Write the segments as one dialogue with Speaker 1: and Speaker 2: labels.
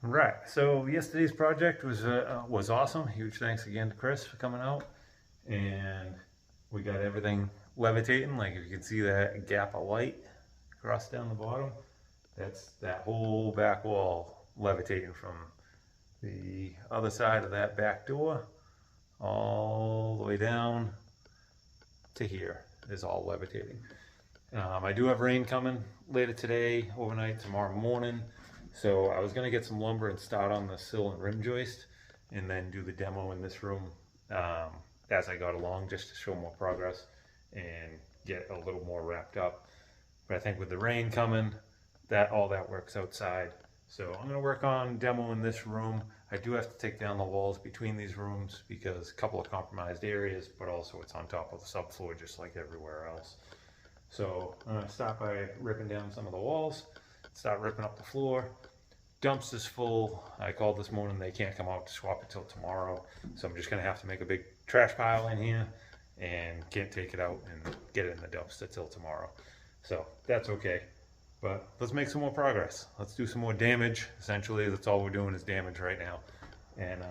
Speaker 1: Right. So yesterday's project was awesome. Huge thanks again to Chris for coming out, and we got everything levitating. Like if you can see that gap of light across down the bottom, that's that whole back wall levitating from the other side of that back door all the way down to here is all levitating. I do have rain coming later today, overnight, tomorrow morning. So I was gonna get some lumber and start on the sill and rim joist and then do the demo in this room as I got along, just to show more progress and get a little more wrapped up. But I think with the rain coming, all that works outside. So I'm gonna work on demo in this room. I do have to take down the walls between these rooms because a couple of compromised areas, but also it's on top of the subfloor just like everywhere else. So I'm gonna start by ripping down some of the walls, start ripping up the floor. Dumpster's full. I called this morning, they can't come out to swap it till tomorrow. So I'm just gonna have to make a big trash pile in here and can't take it out and get it in the dumpster till tomorrow. So that's okay. But let's make some more progress. Let's do some more damage. Essentially, that's all we're doing is damage right now. And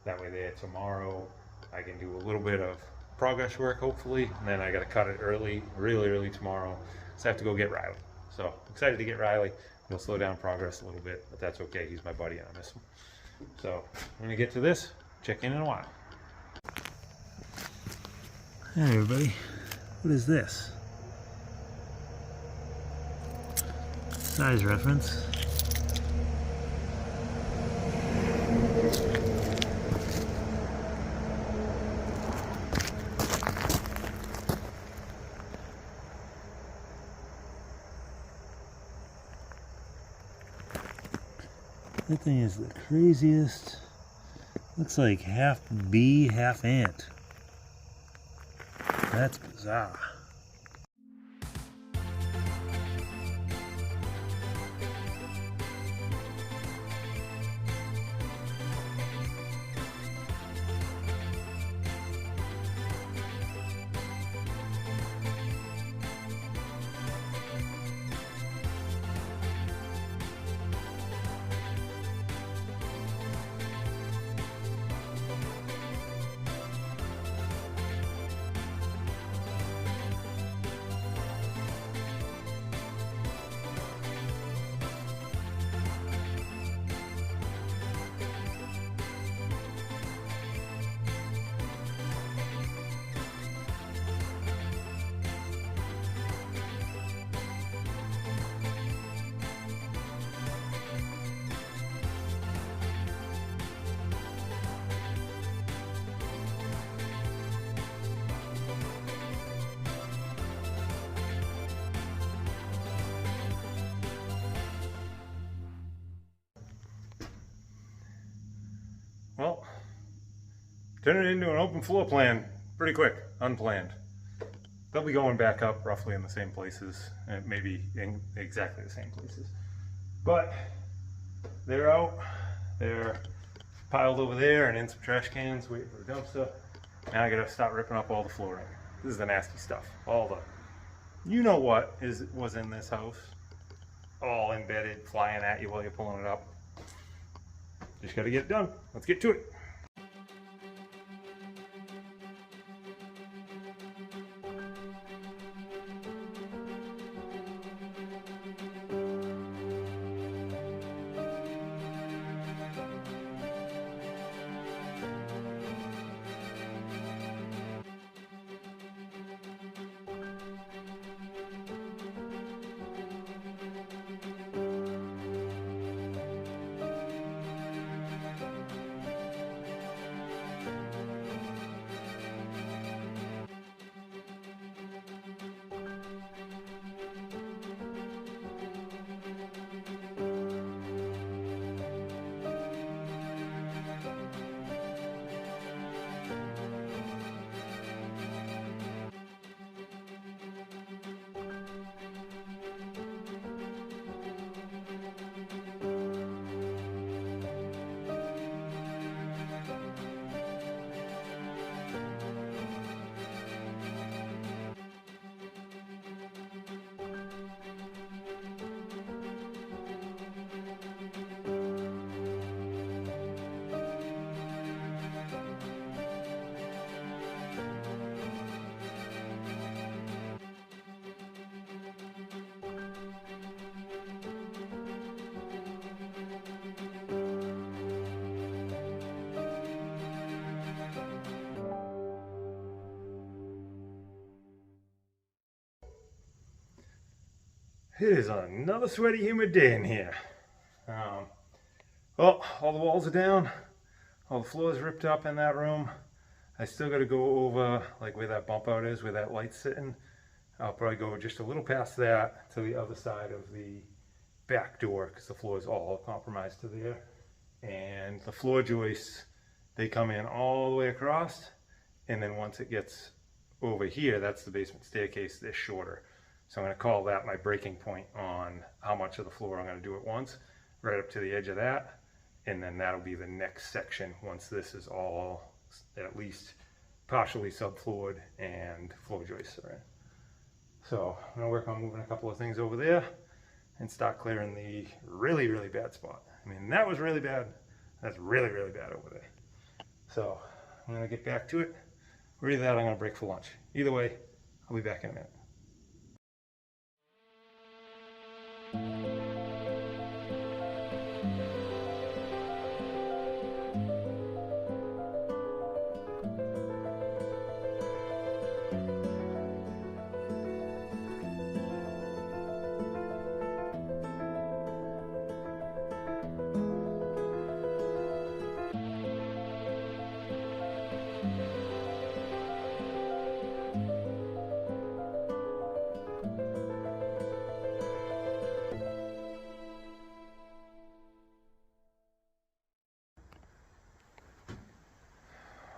Speaker 1: that way there tomorrow, I can do a little bit of progress work hopefully, and then I gotta cut it early, really early tomorrow, so I have to go get Riley. So excited to get Riley. He'll slow down progress a little bit, but that's okay. He's my buddy and I miss him. So I'm gonna get to this, check in a while. Hey everybody, what is this? Size reference. That thing is the craziest. Looks like half bee, half ant. That's bizarre. Well, turn it into an open floor plan pretty quick, unplanned. They'll be going back up roughly in the same places, and maybe in exactly the same places. But they're out, they're piled over there and in some trash cans waiting for the dumpster. Now I gotta start ripping up all the flooring. This is the nasty stuff. All the, you know what was in this house, all embedded, flying at you while you're pulling it up. Just gotta get it done. Let's get to it. It is another sweaty, humid day in here. Well, all the walls are down. All the floors ripped up in that room. I still got to go over like where that bump out is, where that light's sitting. I'll probably go just a little past that to the other side of the back door because the floor is all compromised to there. And the floor joists, they come in all the way across. And then once it gets over here, that's the basement staircase, they're shorter. So I'm going to call that my breaking point on how much of the floor I'm going to do at once, right up to the edge of that. And then that'll be the next section once this is all at least partially subfloored and floor joists are in. So I'm going to work on moving a couple of things over there and start clearing the really, really bad spot. I mean, that was really bad. That's really, really bad over there. So I'm going to get back to it. Or either that or I'm going to break for lunch. Either way, I'll be back in a minute.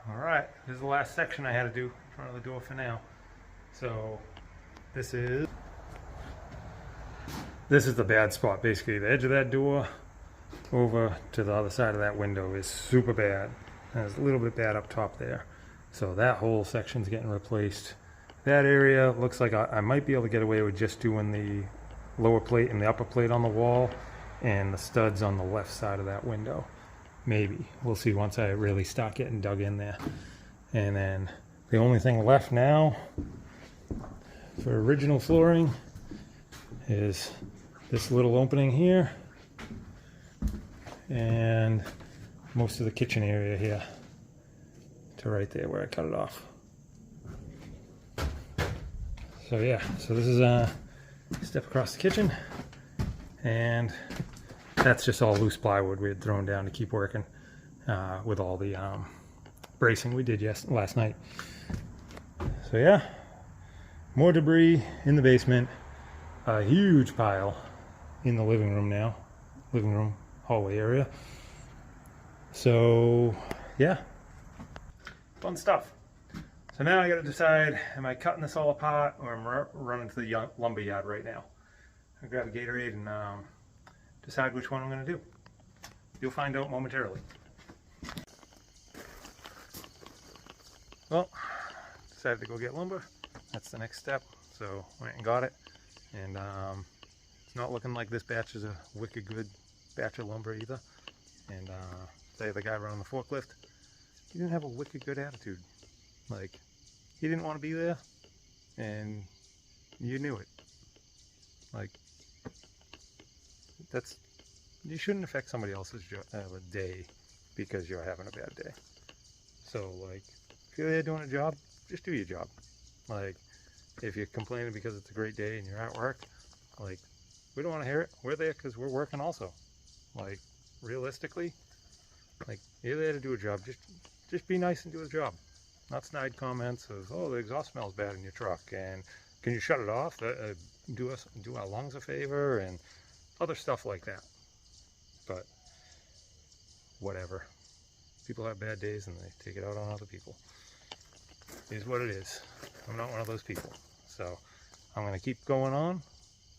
Speaker 1: Alright, this is the last section I had to do in front of the door for now. So this is the bad spot basically. The edge of that door over to the other side of that window is super bad. And it's a little bit bad up top there. So that whole section's getting replaced. That area looks like I might be able to get away with just doing the lower plate and the upper plate on the wall and the studs on the left side of that window. Maybe. We'll see once I really start getting dug in there. And then the only thing left now for original flooring is this little opening here and most of the kitchen area here to right there where I cut it off. So yeah, so this is a step across the kitchen, and that's just all loose plywood we had thrown down to keep working with all the bracing we did last night. So yeah, more debris in the basement, a huge pile in the living room now, living room hallway area. So yeah, fun stuff. So now I got to decide, am I cutting this all apart or am I running to the lumber yard right now? I'll grab a Gatorade and decide which one I'm going to do. You'll find out momentarily. Well, decided to go get lumber. That's the next step. So went and got it. And it's not looking like this batch is a wicked good batch of lumber either. And say the guy running the forklift, he didn't have a wicked good attitude. Like, he didn't want to be there, and you knew it. Like, you shouldn't affect somebody else's day because you're having a bad day. So, like, if you're there doing a job, just do your job. Like, if you're complaining because it's a great day and you're at work, like, we don't want to hear it. We're there because we're working also. Like, realistically, like, you're there to do a job. Just be nice and do a job. Not snide comments of, oh, the exhaust smells bad in your truck, and can you shut it off? Do our lungs a favor, and other stuff like that. But whatever. People have bad days and they take it out on other people. It is what it is. I'm not one of those people. So I'm going to keep going on.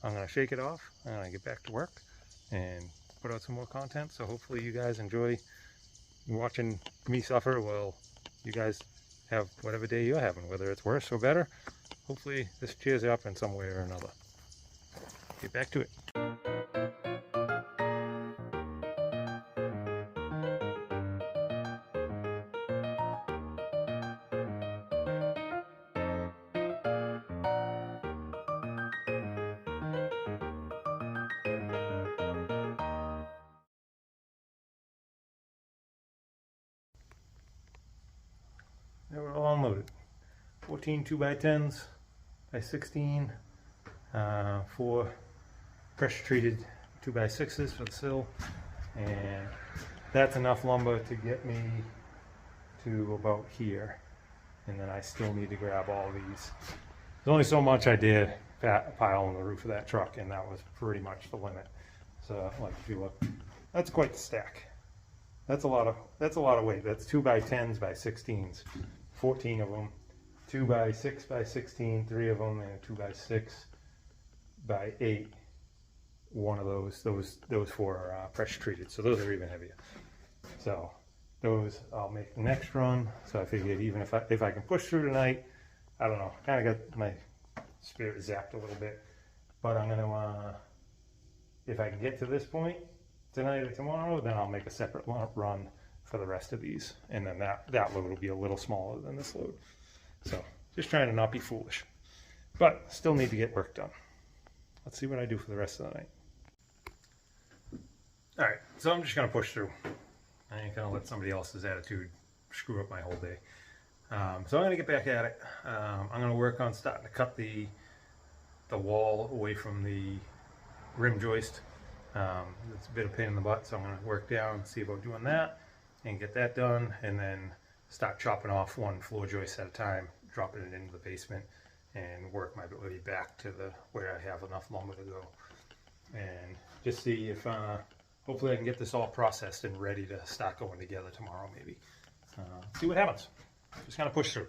Speaker 1: I'm going to shake it off. I'm going to get back to work and put out some more content. So hopefully you guys enjoy watching me suffer while you guys have whatever day you're having, whether it's worse or better. Hopefully this cheers you up in some way or another. Get back to it. They were all unloaded. 14 2x10s by 16, 4 pressure treated 2x6s for the sill, and that's enough lumber to get me to about here. And then I still need to grab all these. There's only so much I did pile on the roof of that truck, and that was pretty much the limit. So, like, if you look, that's quite the stack. That's a lot of weight. That's 2x10s by 16s, 14 of them, 2x6 by 16, 3 of them, and a 2x6 by 8. One of those 4 are pressure treated, so those are even heavier. So those I'll make the next run. So I figured even if I can push through tonight, I don't know, kind of got my spirit zapped a little bit, but I'm gonna if I can get to this point tonight or tomorrow, then I'll make a separate run for the rest of these, and then that load will be a little smaller than this load. So just trying to not be foolish, but still need to get work done. Let's see what I do for the rest of the night. All right, so I'm just gonna push through. I ain't gonna let somebody else's attitude screw up my whole day. So I'm gonna get back at it. I'm gonna work on starting to cut the wall away from the rim joist. It's a bit of a pain in the butt, so I'm gonna work down and see about doing that and get that done, and then start chopping off one floor joist at a time, dropping it into the basement, and work my way back to where I have enough lumber to go, and just see if hopefully I can get this all processed and ready to start going together tomorrow, maybe. See what happens. Just kind of push through.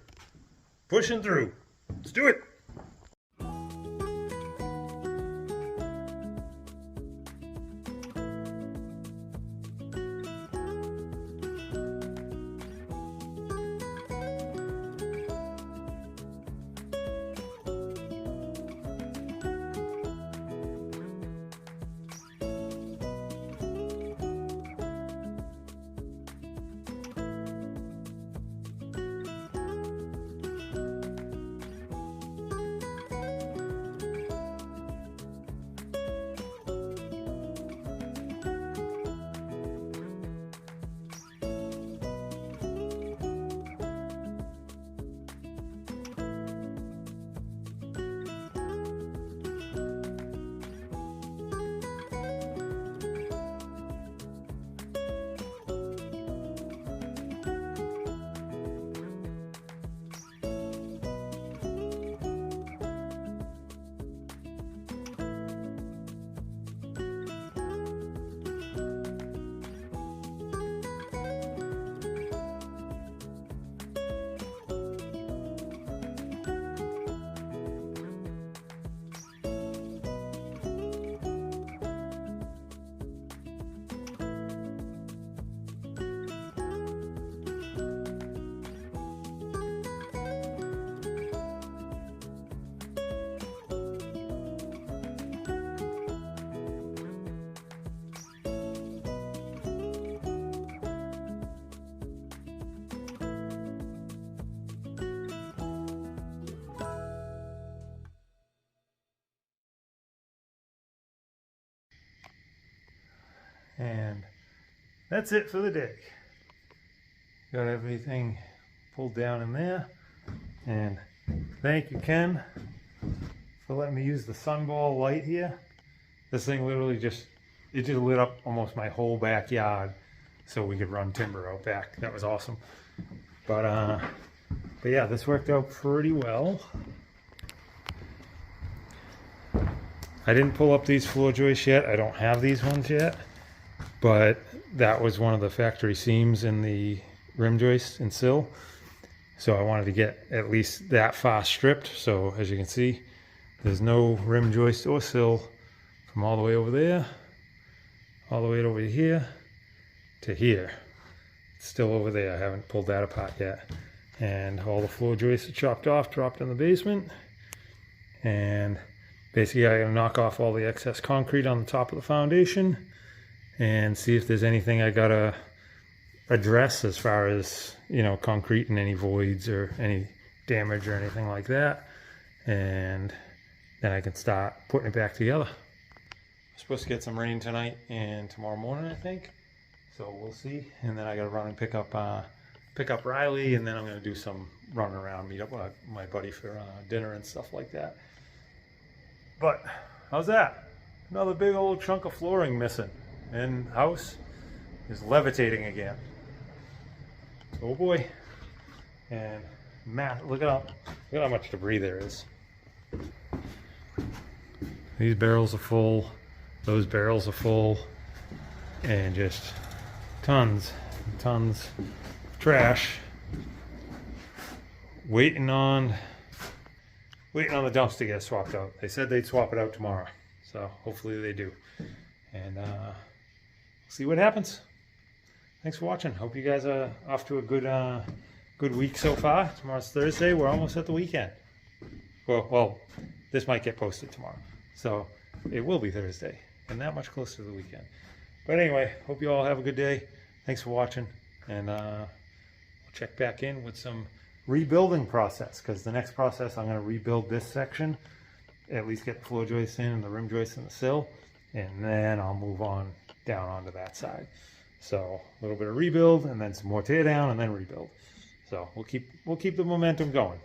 Speaker 1: Pushing through. Let's do it. And that's it for the day. Got everything pulled down in there. And thank you, Ken, for letting me use the sunball light here. This thing literally just lit up almost my whole backyard so we could run timber out back. That was awesome. But yeah, this worked out pretty well. I didn't pull up these floor joists yet. I don't have these ones yet. But that was one of the factory seams in the rim joist and sill. So I wanted to get at least that far stripped. So as you can see, there's no rim joist or sill from all the way over there, all the way over here to here. It's still over there. I haven't pulled that apart yet. And all the floor joists are chopped off, dropped in the basement. And basically I gotta knock off all the excess concrete on the top of the foundation and see if there's anything I gotta address as far as, you know, concrete and any voids or any damage or anything like that. And then I can start putting it back together. We're supposed to get some rain tonight and tomorrow morning, I think. So we'll see. And then I gotta run and pick up Riley, and then I'm gonna do some running around, meet up with my buddy for dinner and stuff like that. But how's that? Another big old chunk of flooring missing. And house is levitating again. Oh boy. And look at how much debris there is. These barrels are full. Those barrels are full. And just tons and tons of trash. Waiting on the dumps to get swapped out. They said they'd swap it out tomorrow. So hopefully they do. And see what happens. Thanks for watching. Hope you guys are off to a good week so far. Tomorrow's Thursday. We're almost at the weekend. Well, this might get posted tomorrow. So it will be Thursday. And that much closer to the weekend. But anyway, hope you all have a good day. Thanks for watching. And we'll check back in with some rebuilding process. Because the next process, I'm going to rebuild this section. At least get the floor joists in and the rim joists in the sill. And then I'll move on down onto that side. So a little bit of rebuild and then some more tear down and then rebuild. So we'll keep the momentum going.